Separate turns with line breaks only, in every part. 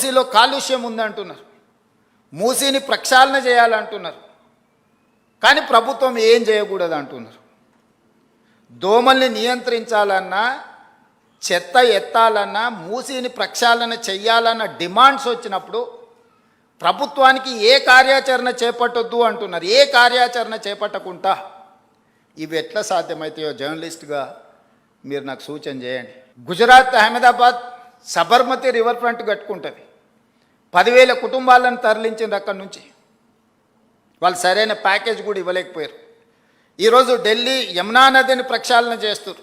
మూసీలో కాలుష్యం ఉందంటున్నారు, మూసీని ప్రక్షాళన చేయాలంటున్నారు, కానీ ప్రభుత్వం ఏం చేయకూడదు అంటున్నారు. దోమల్ని నియంత్రించాలన్నా, చెత్త ఎత్తాలన్నా, మూసీని ప్రక్షాళన చెయ్యాలన్న డిమాండ్స్ వచ్చినప్పుడు ప్రభుత్వానికి ఏ కార్యాచరణ చేపట్టొద్దు అంటున్నారు. ఏ కార్యాచరణ చేపట్టకుండా ఇవి ఎట్లా సాధ్యమవుతాయో జర్నలిస్ట్గా మీరు నాకు సూచన చేయండి. గుజరాత్ అహ్మదాబాద్ సబర్మతి రివర్ ఫ్రంట్ కట్టుకుంటుంది. 10,000 కుటుంబాలను తరలించింది అక్కడి నుంచి. వాళ్ళు సరైన ప్యాకేజ్ కూడా ఇవ్వలేకపోయారు. ఈరోజు ఢిల్లీ యమునా నదిని ప్రక్షాళన చేస్తారు.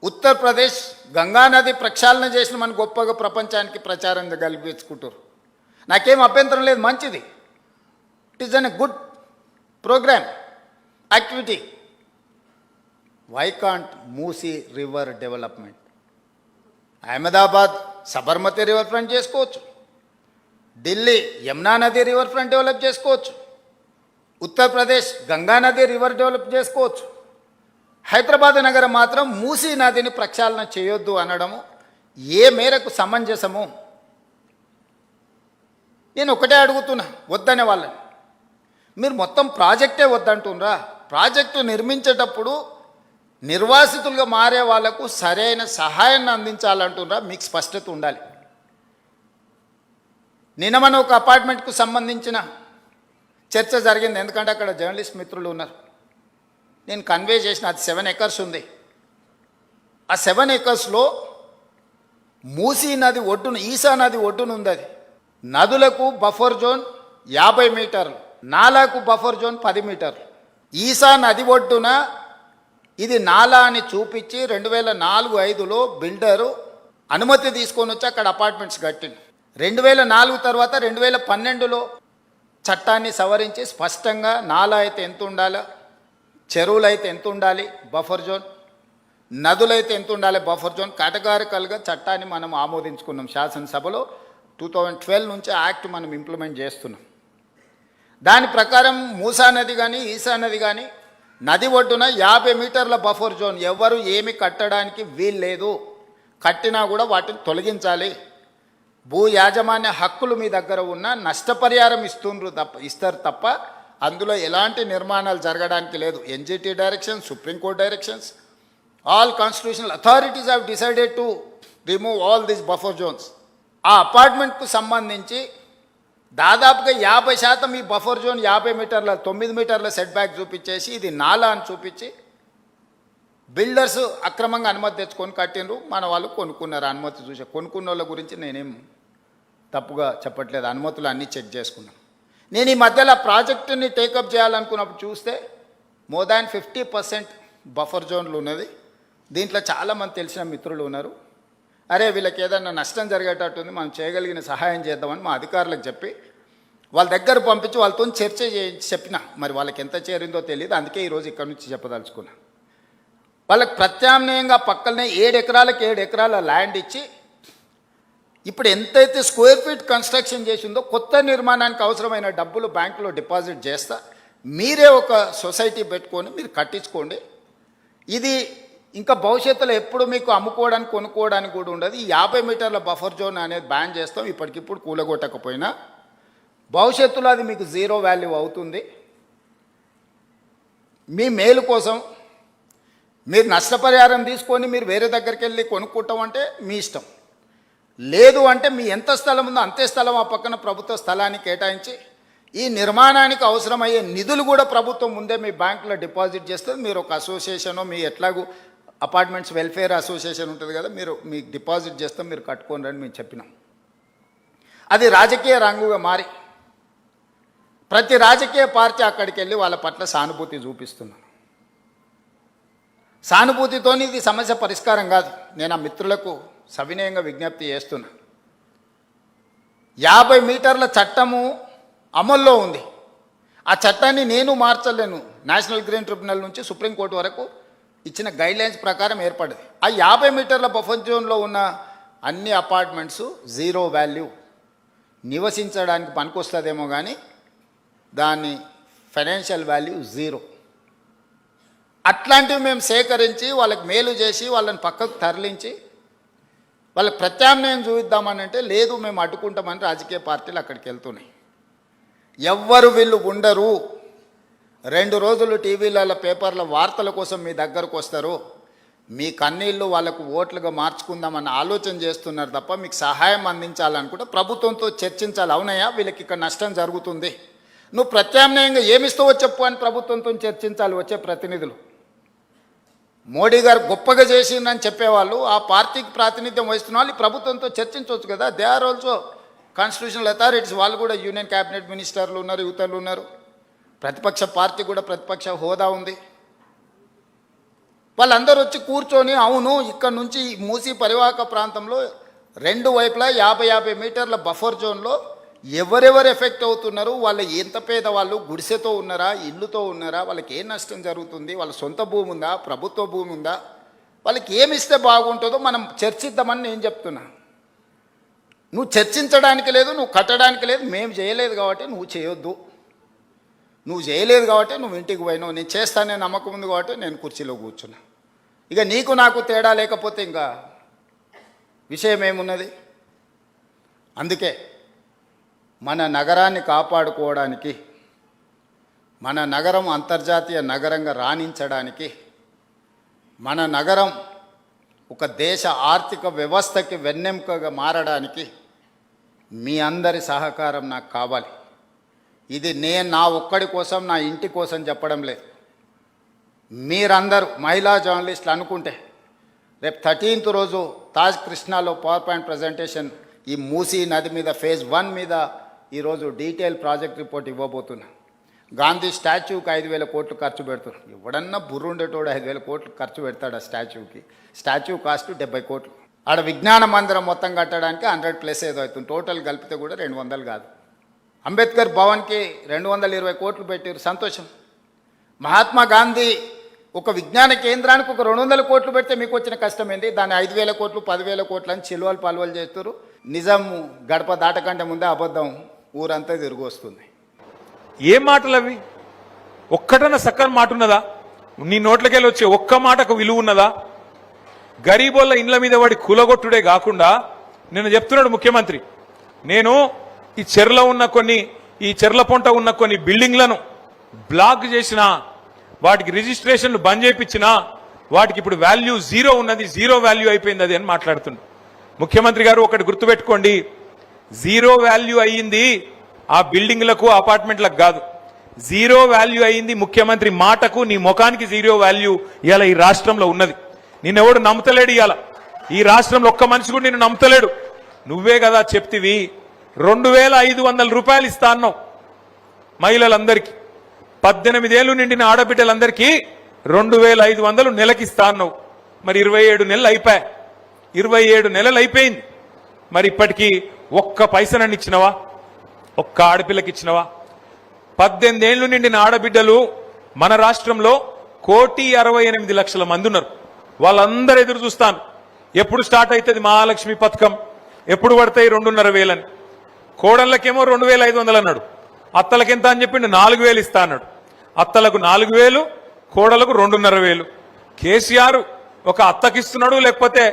ఉత్తరప్రదేశ్ గంగా నది ప్రక్షాళన చేసిన మన గొప్పగా ప్రపంచానికి ప్రచారం కల్పించుకుంటారు. నాకేం అభ్యంతరం లేదు, మంచిది. It is an a good programme, activity. Why can't Musi river development? Ahmedabad Sabarmati river front చేసుకోవచ్చు, ఢిల్లీ యమునా నది రివర్ ఫ్రంట్ డెవలప్ చేసుకోవచ్చు, ఉత్తరప్రదేశ్ గంగా నది రివర్ డెవలప్ చేసుకోవచ్చు. హైదరాబాద్ నగరం మాత్రం మూసీ నదిని ప్రక్షాళన చేయొద్దు అనడము ఏ మేరకు సమంజసము? నేను ఒకటే అడుగుతున్నా, వద్దనే వాళ్ళని. మీరు మొత్తం ప్రాజెక్టే వద్దంటున్నారా? ప్రాజెక్టు నిర్మించేటప్పుడు నిర్వాసితులుగా మారే వాళ్లకు సరైన సహాయాన్ని అందించాలంటున్నారా? మీకు స్పష్టత ఉండాలి. నిన్న మన ఒక అపార్ట్మెంట్కు సంబంధించిన చర్చ జరిగింది, ఎందుకంటే అక్కడ జర్నలిస్ట్ మిత్రులు ఉన్నారు. నేను కన్వే చేసిన, అది 7 acres ఉంది. ఆ 7 acresలో మూసీ నది ఒడ్డున, ఈసా నది ఒడ్డున ఉంది. అది నదులకు బఫర్ జోన్ 50 మీటర్లు, నాలాకు బఫర్ జోన్ 10 మీటర్లు. ఈసా నది ఒడ్డున ఇది నాలా అని చూపించి 2004-05లో బిల్డరు అనుమతి తీసుకొని వచ్చి అక్కడ అపార్ట్మెంట్స్ కట్టింది. 2004 తర్వాత 2012లో చట్టాన్ని సవరించి స్పష్టంగా నాలా అయితే ఎంత ఉండాలో, చెరువులు అయితే ఎంత ఉండాలి బఫర్ జోన్, నదులైతే ఎంత ఉండాలి బఫర్ జోన్, కేటగారికల్గా చట్టాన్ని మనం ఆమోదించుకున్నాం శాసనసభలో. 2012 నుంచి యాక్ట్ మనం ఇంప్లిమెంట్ చేస్తున్నాం. దాని ప్రకారం మూసా నది కానీ ఈసా నది కానీ నది ఒడ్డున 50 మీటర్ల బఫర్ జోన్, ఎవరు ఏమి కట్టడానికి వీల్లేదు. కట్టినా కూడా వాటిని తొలగించాలి. భూ యాజమాన్య హక్కులు మీ దగ్గర ఉన్న నష్టపరిహారం ఇస్తారు తప్ప అందులో ఎలాంటి నిర్మాణాలు జరగడానికి లేదు. NGT directions, supreme court directions, all constitutional authorities have decided to remove all these buffer zones. ఆ అపార్ట్మెంట్కు సంబంధించి దాదాపుగా 50% ఈ బఫర్ జోన్ 50 మీటర్ల 9 మీటర్ల సెట్ బ్యాక్ చూపించేసి ఇది నాలా అని చూపించి బిల్డర్స్ అక్రమంగా అనుమతి తెచ్చుకొని కట్టినరు. మన వాళ్ళు కొనుక్కున్నారు. అనుమతి చూసే కొనుక్కున్న వాళ్ళ గురించి నేనేం తప్పుగా చెప్పట్లేదు, అనుమతులు అన్నీ చెక్ చేసుకున్నాను. నేను ఈ మధ్యలో ప్రాజెక్టుని టేకప్ చేయాలనుకున్నప్పుడు చూస్తే మోర్ దాన్ 50% బఫర్ జోన్లు ఉన్నది. దీంట్లో చాలామంది తెలిసిన మిత్రులు ఉన్నారు. అరే వీళ్ళకి ఏదన్నా నష్టం జరిగేటట్టుంది, మనం చేయగలిగిన సహాయం చేద్దామని మా అధికారులకు చెప్పి వాళ్ళ దగ్గర పంపించి వాళ్ళతో చర్చ చెప్పిన. మరి వాళ్ళకి ఎంత చేరిందో తెలియదు, అందుకే ఈరోజు ఇక్కడ నుంచి చెప్పదలుచుకున్నా. వాళ్ళకి ప్రత్యామ్నాయంగా పక్కనే 7 ఎకరాలకు 7 ఎకరాల ల్యాండ్ ఇచ్చి ఇప్పుడు ఎంతైతే స్క్వేర్ ఫీట్ కన్స్ట్రక్షన్ చేసిందో కొత్త నిర్మాణానికి అవసరమైన డబ్బులు బ్యాంకులో డిపాజిట్ చేస్తా, మీరే ఒక సొసైటీ పెట్టుకొని మీరు కట్టించుకోండి. ఇది ఇంకా భవిష్యత్తులో ఎప్పుడు మీకు అమ్ముకోవడానికి కొనుక్కోవడానికి కూడా ఉండదు. ఈ 50 మీటర్ల బఫర్ జోన్ అనేది బ్యాన్ చేస్తాం. ఇప్పటికిప్పుడు కూలగొట్టకపోయినా భవిష్యత్తులో అది మీకు 0 వాల్యూ అవుతుంది. మీ మేలు కోసం మీరు నష్టపరిహారం తీసుకొని మీరు వేరే దగ్గరికి వెళ్ళి కొనుక్కుంటాం అంటే మీ ఇష్టం. లేదు అంటే మీ ఎంత స్థలం ఉందో అంతే స్థలం ఆ పక్కన ప్రభుత్వ స్థలాన్ని కేటాయించి ఈ నిర్మాణానికి అవసరమయ్యే నిధులు కూడా ప్రభుత్వం ముందే మీ బ్యాంకులో డిపాజిట్ చేస్తుంది. మీరు ఒక అసోసియేషను, మీ ఎట్లాగూ అపార్ట్మెంట్స్ వెల్ఫేర్ అసోసియేషన్ ఉంటుంది కదా, మీరు మీకు డిపాజిట్ చేస్తాం, మీరు కట్టుకోండి అని మేము చెప్పినాం. అది రాజకీయ రంగుగా మారి ప్రతి రాజకీయ పార్టీ అక్కడికి వెళ్ళి వాళ్ళ పట్ల సానుభూతి చూపిస్తున్నారు. సానుభూతితో ఇది సమస్య పరిష్కారం కాదు. నేను ఆ మిత్రులకు సవినయంగా విజ్ఞప్తి చేస్తున్నా. 50 మీటర్ల చట్టము అమల్లో ఉంది. ఆ చట్టాన్ని నేను మార్చలేను. నేషనల్ గ్రీన్ ట్రిబ్యునల్ నుంచి సుప్రీంకోర్టు వరకు ఇచ్చిన గైడ్లైన్స్ ప్రకారం ఏర్పడింది. ఆ 50 మీటర్ల బఫర్ జోన్లో ఉన్న అన్ని అపార్ట్మెంట్స్ 0 వాల్యూ, నివసించడానికి పనికొస్తుందేమో కానీ దాని ఫైనాన్షియల్ వాల్యూ 0. అట్లాంటివి మేము సేకరించి వాళ్ళకి మేలు చేసి వాళ్ళని పక్కకు తరలించి వాళ్ళకి ప్రత్యామ్నాయం చూపిద్దామని అంటే లేదు మేము అడ్డుకుంటామని రాజకీయ పార్టీలు అక్కడికి వెళ్తున్నాయి. ఎవ్వరు వీళ్ళు ఉండరు, 2 రోజులు టీవీలలో పేపర్ల వార్తల కోసం మీ దగ్గరకు వస్తారు, మీ కన్నీళ్ళు వాళ్ళకు ఓట్లుగా మార్చుకుందామన్న ఆలోచన చేస్తున్నారు తప్ప మీకు సహాయం అందించాలనుకుంటే ప్రభుత్వంతో చర్చించాలి. అవునయ్యా వీళ్ళకి ఇక్కడ నష్టం జరుగుతుంది, నువ్వు ప్రత్యామ్నాయంగా ఏమిస్తావో చెప్పు అని ప్రభుత్వంతో చర్చించాలి వచ్చే ప్రతినిధులు. మోడీ గారు గొప్పగా చేసిందని చెప్పేవాళ్ళు, ఆ పార్టీకి ప్రాతినిధ్యం వహిస్తున్న వాళ్ళు ప్రభుత్వంతో చర్చించవచ్చు కదా. They are also constitutional authorities, వాళ్ళు కూడా యూనియన్ క్యాబినెట్ మినిస్టర్లు ఉన్నారు, యువతలు ఉన్నారు, ప్రతిపక్ష పార్టీ కూడా ప్రతిపక్ష హోదా ఉంది. వాళ్ళందరూ వచ్చి కూర్చొని అవును ఇక్కడ నుంచి మూసీ పరివాహక ప్రాంతంలో 2 వైపులా 50 మీటర్ల బఫర్ జోన్లో ఎవరెవరు ఎఫెక్ట్ అవుతున్నారు, వాళ్ళు ఎంత పేదవాళ్ళు, గుడిసెతో ఉన్నారా, ఇల్లుతో ఉన్నారా, వాళ్ళకి ఏం నష్టం జరుగుతుంది, వాళ్ళ సొంత భూమి ఉందా, ప్రభుత్వ భూమి ఉందా, వాళ్ళకి ఏమి ఇస్తే బాగుంటుందో మనం చర్చిద్దామని నేను చెప్తున్నా. నువ్వు చర్చించడానికి లేదు, నువ్వు కట్టడానికి లేదు, మేము చేయలేదు కాబట్టి నువ్వు చేయొద్దు, నువ్వు చేయలేదు కాబట్టి నువ్వు ఇంటికి పోయినావు, నేను చేస్తానే నమ్మకం ఉంది కాబట్టి నేను కుర్చీలో కూర్చున్నా. ఇక నీకు నాకు తేడా లేకపోతే ఇంకా విషయం ఏమున్నది? అందుకే మన నగరాన్ని కాపాడుకోవడానికి, మన నగరం అంతర్జాతీయ నగరంగా రాణించడానికి, మన నగరం ఒక దేశ ఆర్థిక వ్యవస్థకి వెన్నెముకగా మారడానికి మీ అందరి సహకారం నాకు కావాలి. ఇది నేను నా ఒక్కడి కోసం, నా ఇంటి కోసం చెప్పడం లేదు. మీరందరూ మహిళా జర్నలిస్టులు అనుకుంటే రేపు 13th రోజు తాజ్ కృష్ణాలో పవర్ పాయింట్ ప్రజెంటేషన్ ఈ మూసీ నది మీద ఫేజ్ 1 మీద ఈరోజు డీటెయిల్ ప్రాజెక్ట్ రిపోర్ట్ ఇవ్వబోతున్నా. గాంధీ స్టాచ్యూకి 5,000 కోట్లు ఖర్చు పెడుతున్నారు. ఎవడన్నా బుర్రుండేటోడు 5,000 కోట్లు ఖర్చు పెడతాడు ఆ స్టాచ్యూకి. స్టాచ్యూ కాస్ట్ 70 కోట్లు. ఆడ విజ్ఞాన మందిరం మొత్తం కట్టడానికి 100+ ఏదో అవుతుంది, టోటల్ కలిపితే కూడా 200 కాదు. అంబేద్కర్ భవన్కి 220 కోట్లు పెట్టారు, సంతోషం. మహాత్మా గాంధీ ఒక విజ్ఞాన కేంద్రానికి ఒక 200 కోట్లు పెడితే మీకు వచ్చిన కష్టం ఏంటి? దాన్ని 5,000 కోట్లు 10,000 కోట్లు అని చిలువలు పలువలు చేస్తారు. నిజం గడప దాటకంటే ముందే అబద్ధం ఊరంతా తిరిగి వస్తుంది.
ఏ మాటలు అవి? ఒక్కటన్నా సక్కని మాట ఉన్నదా? నీ నోట్లకెళ్ళి వచ్చే ఒక్క మాటకు విలువ ఉన్నదా? గరీబోళ్ళ ఇండ్ల మీద వాడి కూలగొట్టుడే కాకుండా నేను చెప్తున్నాడు ముఖ్యమంత్రి, నేను ఈ చెర్ల ఉన్న ఈ చెర్ల పొంట ఉన్న కొన్ని బిల్డింగ్లను బ్లాక్ చేసిన, వాటికి రిజిస్ట్రేషన్లు బంద్ చేయించిన, వాటికి ఇప్పుడు వాల్యూ 0 ఉన్నది, 0 వాల్యూ అయిపోయింది అది అని మాట్లాడుతుంది. ముఖ్యమంత్రి గారు ఒకటి గుర్తుపెట్టుకోండి, 0 వాల్యూ అయ్యింది ఆ బిల్డింగ్లకు అపార్ట్మెంట్లకు కాదు, 0 వాల్యూ అయ్యింది ముఖ్యమంత్రి మాటకు, నీ ముఖానికి 0 వాల్యూ ఇవాళ ఈ రాష్ట్రంలో ఉన్నది. నిన్నెవడు నమ్ముతలేడు, ఇవాళ ఈ రాష్ట్రంలో ఒక్క మనిషి కూడా నిన్ను నమ్ముతలేడు. నువ్వే కదా చెప్తివి 2,500 రూపాయలు ఇస్తా అన్నావు మహిళలందరికీ, 18 ఏళ్ళు నిండిన ఆడబిడ్డలందరికీ 2,500 నెలకిస్తా అన్నావు. మరి 27 నెలలు అయిపోయా, 27 నెలలు అయిపోయింది. మరి ఇప్పటికీ ఒక్క పైసనని ఇచ్చినవా? ఒక్క ఆడపిల్లకి ఇచ్చినవా? 18 ఏళ్ళు నిండిన ఆడబిడ్డలు మన రాష్ట్రంలో 1,68,00,000 మంది ఉన్నారు. వాళ్ళందరూ ఎదురు చూస్తాను, ఎప్పుడు స్టార్ట్ అవుతుంది మహాలక్ష్మి పథకం, ఎప్పుడు పడతాయి 2,500 అని. కోడళ్ళకేమో 2,500 అన్నాడు, అత్తలకు ఎంత అని చెప్పిండు 4,000 ఇస్తా అన్నాడు. అత్తలకు 4,000, కోడలకు 2,500. కేసీఆర్ ఒక అత్తకిస్తున్నాడు, లేకపోతే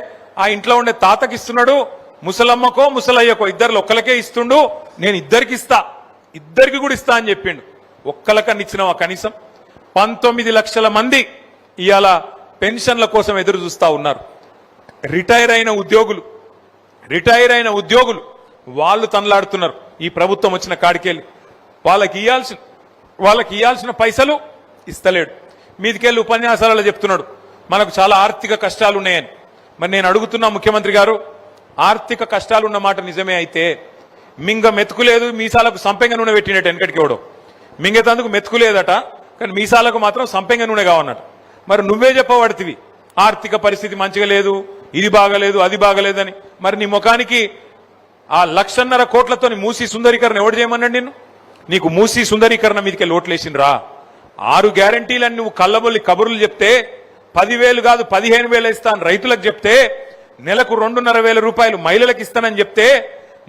ఆ ఇంట్లో ఉండే తాతకిస్తున్నాడు, ముసలమ్మకో ముసలయ్యకో ఇద్దరు ఒక్కలకే ఇస్తుండు, నేను ఇద్దరికి ఇస్తా, ఇద్దరికి కూడా ఇస్తా అని చెప్పిండు. ఒక్కలకన్నా ఇచ్చినావా? కనీసం 19 లక్షల మంది ఇవాళ పెన్షన్ల కోసం ఎదురు చూస్తా ఉన్నారు. రిటైర్ అయిన ఉద్యోగులు వాళ్ళు తనలాడుతున్నారు ఈ ప్రభుత్వం వచ్చిన కాడికెళ్ళి. వాళ్ళకి ఇయ్యాల్సిన పైసలు ఇస్తలేడు. మీదికెళ్ళి ఉపన్యాసాలలో చెప్తున్నాడు మనకు చాలా ఆర్థిక కష్టాలు ఉన్నాయని. మరి నేను అడుగుతున్నా ముఖ్యమంత్రి గారు, ఆర్థిక కష్టాలు ఉన్న మాట నిజమే అయితే మింగ మెతుకులేదు, మీసాలకు సంపెంగ నూనె పెట్టినట్టు వెనకటికి ఎవడో మింగేతందుకు మెతుకులేదట, కానీ మీసాలకు మాత్రం సంపెంగ నూనె కావన్నట. మరి నువ్వే చెప్పబడుతుంది ఆర్థిక పరిస్థితి మంచిగా లేదు, ఇది బాగలేదు, అది బాగలేదని. మరి నీ ముఖానికి ఆ 1,50,000 కోట్లతో మూసీ సుందరీకరణ ఎవడు చేయమన్నాడు నిన్ను? నీకు మూసీ సుందరీకరణ మీదకి లోట్లేసిండ్రా? 6 గ్యారంటీలని నువ్వు కళ్ళబొల్లి కబుర్లు చెప్తే 10,000 కాదు 15,000 ఇస్తాను రైతులకు చెప్తే, నెలకు 2,500 రూపాయలు మహిళలకు ఇస్తానని చెప్తే,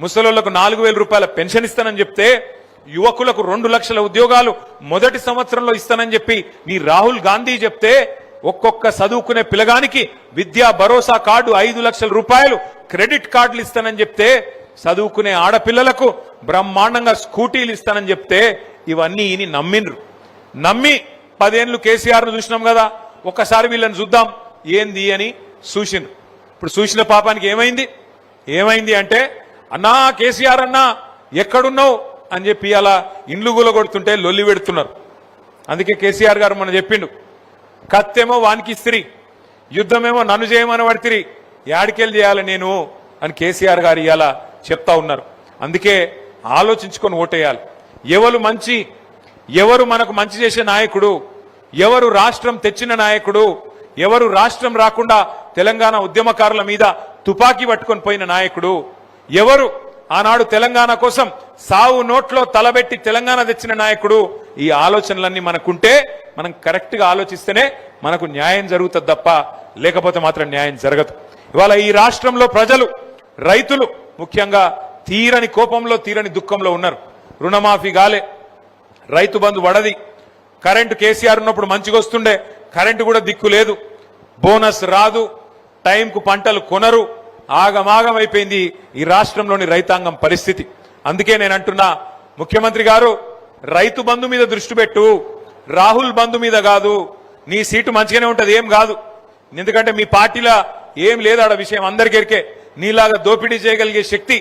ముసలోళ్లకు 4,000 రూపాయల పెన్షన్ ఇస్తానని చెప్తే, యువకులకు 2 లక్షల ఉద్యోగాలు మొదటి సంవత్సరంలో ఇస్తానని చెప్పి నీ రాహుల్ గాంధీ చెప్తే, ఒక్కొక్క చదువుకునే పిల్లగానికి విద్యా భరోసా కార్డు 5 లక్షల రూపాయలు క్రెడిట్ కార్డులు ఇస్తానని చెప్తే, చదువుకునే ఆడపిల్లలకు బ్రహ్మాండంగా స్కూటీలు ఇస్తానని చెప్తే ఇవన్నీ ఈయన నమ్మిండ్రు. నమ్మి 10 ఏళ్ళు కేసీఆర్ను చూసినాం కదా, ఒక్కసారి వీళ్ళని చూద్దాం ఏంది అని చూసిండ్రు. ఇప్పుడు చూసిన పాపానికి ఏమైంది అంటే, అన్నా కేసీఆర్ అన్నా ఎక్కడున్నావు అని చెప్పి అలా ఇండ్లు గులగొడుతుంటే లొల్లి పెడుతున్నారు. అందుకే కేసీఆర్ గారు మనం చెప్పిండు, కత్తేమో వానికి ఇస్త్రీ, యుద్ధమేమో నన్ను చేయమని పడితిరి, యాడికెళ్ళి చేయాలి నేను అని కేసీఆర్ గారు ఇలా చెప్తా ఉన్నారు. అందుకే ఆలోచించుకొని ఓటేయాలి. ఎవరు మనకు మంచి చేసే నాయకుడు, ఎవరు రాష్ట్రం తెచ్చిన నాయకుడు, ఎవరు రాష్ట్రం రాకుండా తెలంగాణ ఉద్యమకారుల మీద తుపాకీ పట్టుకొని పోయిన నాయకుడు, ఎవరు ఆనాడు తెలంగాణ కోసం సావు నోట్లో తలబెట్టి తెలంగాణ తెచ్చిన నాయకుడు, ఈ ఆలోచనలన్నీ మనకుంటే మనం కరెక్ట్ గా ఆలోచిస్తేనే మనకు న్యాయం జరుగుతుంది తప్ప లేకపోతే మాత్రం న్యాయం జరగదు. ఇవాళ ఈ రాష్ట్రంలో ప్రజలు, రైతులు ముఖ్యంగా తీరని కోపంలో తీరని దుఃఖంలో ఉన్నారు. రుణమాఫీ గాలే, రైతు బంధు వడది, కరెంటు కేసీఆర్ ఉన్నప్పుడు మంచిగా వస్తుండే, కరెంటు కూడా దిక్కు లేదు, బోనస్ రాదు, టైంకు పంటలు కొనరు, ఆగమాగం అయిపోయింది ఈ రాష్ట్రంలోని రైతాంగం పరిస్థితి. అందుకే నేను అంటున్నా, ముఖ్యమంత్రి గారు రైతు బంధు మీద దృష్టి పెట్టు, రాహుల్ బంధు మీద కాదు. నీ సీటు మంచిగానే ఉంటది, ఏం కాదు. ఎందుకంటే మీ పార్టీలో ఏం లేదు ఆడ విషయం అందరికీ ఎరికే. నీలాగా దోపిడీ చేయగలిగే శక్తి,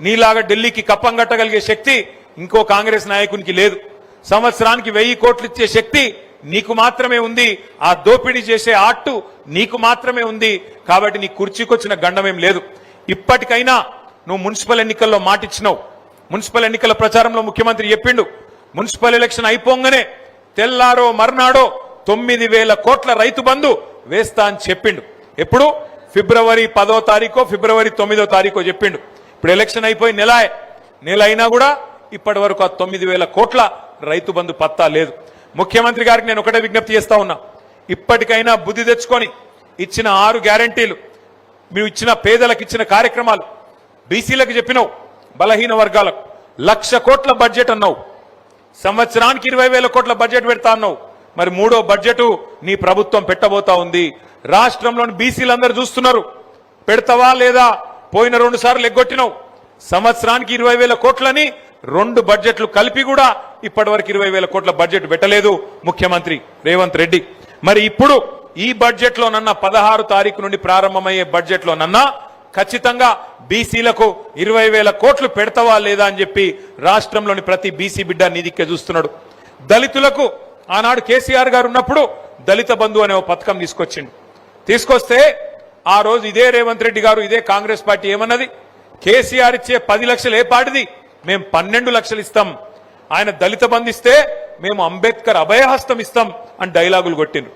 నీలాగా ఢిల్లీకి కప్పం కట్టగలిగే శక్తి ఇంకో కాంగ్రెస్ నాయకునికి లేదు. సంవత్సరానికి 1000 కోట్లు ఇచ్చే శక్తి నీకు మాత్రమే ఉంది. ఆ దోపిడీ చేసే ఆట్టు నీకు మాత్రమే ఉంది. కాబట్టి నీ కుర్చీకొచ్చిన గండమేం లేదు. ఇప్పటికైనా నువ్వు మున్సిపల్ ఎన్నికల్లో మాటిచ్చినావు. మున్సిపల్ ఎన్నికల ప్రచారంలో ముఖ్యమంత్రి చెప్పిండు, మున్సిపల్ ఎలక్షన్ అయిపోగానే తెల్లారో మర్నాడో 9,000 కోట్ల రైతు బంధు వేస్తా అని చెప్పిండు. ఎప్పుడు? ఫిబ్రవరి 10వ తారీఖో ఫిబ్రవరి 9వ తారీఖో చెప్పిండు. ఇప్పుడు ఎలక్షన్ అయిపోయి నెల అయినా కూడా ఇప్పటి వరకు ఆ 9,000 కోట్ల రైతు బంధు పత్తా లేదు. ముఖ్యమంత్రి గారికి నేను ఒకటే విజ్ఞప్తి చేస్తా ఉన్నా, ఇప్పటికైనా బుద్ధి తెచ్చుకొని ఇచ్చిన 6 గ్యారంటీలు, మీరు ఇచ్చిన పేదలకు ఇచ్చిన కార్యక్రమాలు, బీసీలకు చెప్పినావు, బలహీన వర్గాలకు 1,00,000 కోట్ల బడ్జెట్ అన్నావు, సంవత్సరానికి 20,000 కోట్ల బడ్జెట్ పెడతా అన్నావు. మరి 3వ బడ్జెట్ నీ ప్రభుత్వం పెట్టబోతా ఉంది. రాష్ట్రంలోని బీసీలందరూ చూస్తున్నారు, పెడతావా లేదా? పోయిన 2 సార్లు ఎగ్గొట్టినావు. సంవత్సరానికి 20,000 కోట్లని 2 బడ్జెట్లు కలిపి కూడా ఇప్పటి వరకు 20,000 కోట్ల బడ్జెట్ పెట్టలేదు ముఖ్యమంత్రి రేవంత్ రెడ్డి. మరి ఇప్పుడు ఈ బడ్జెట్ లోనన్నా 16 తారీఖు నుండి ప్రారంభమయ్యే బడ్జెట్ లోనన్నా ఖచ్చితంగా బీసీలకు 20,000 కోట్లు పెడతావా లేదా అని చెప్పి రాష్ట్రంలోని ప్రతి బీసీ బిడ్డ నిధికే చూస్తున్నాడు. దళితులకు ఆనాడు కేసీఆర్ గారు ఉన్నప్పుడు దళిత బంధు అనే ఒక పథకం తీసుకొస్తే ఆ రోజు ఇదే రేవంత్ రెడ్డి గారు, ఇదే కాంగ్రెస్ పార్టీ ఏమన్నది, కేసీఆర్ ఇచ్చే 10 లక్షలు ఏ పాటిది, మేము 12 లక్షలు ఇస్తాం, ఆయన దళిత బంధు ఇస్తే మేము అంబేద్కర్ అభయహస్తం ఇస్తాం అని డైలాగులు కొట్టిండ్రు.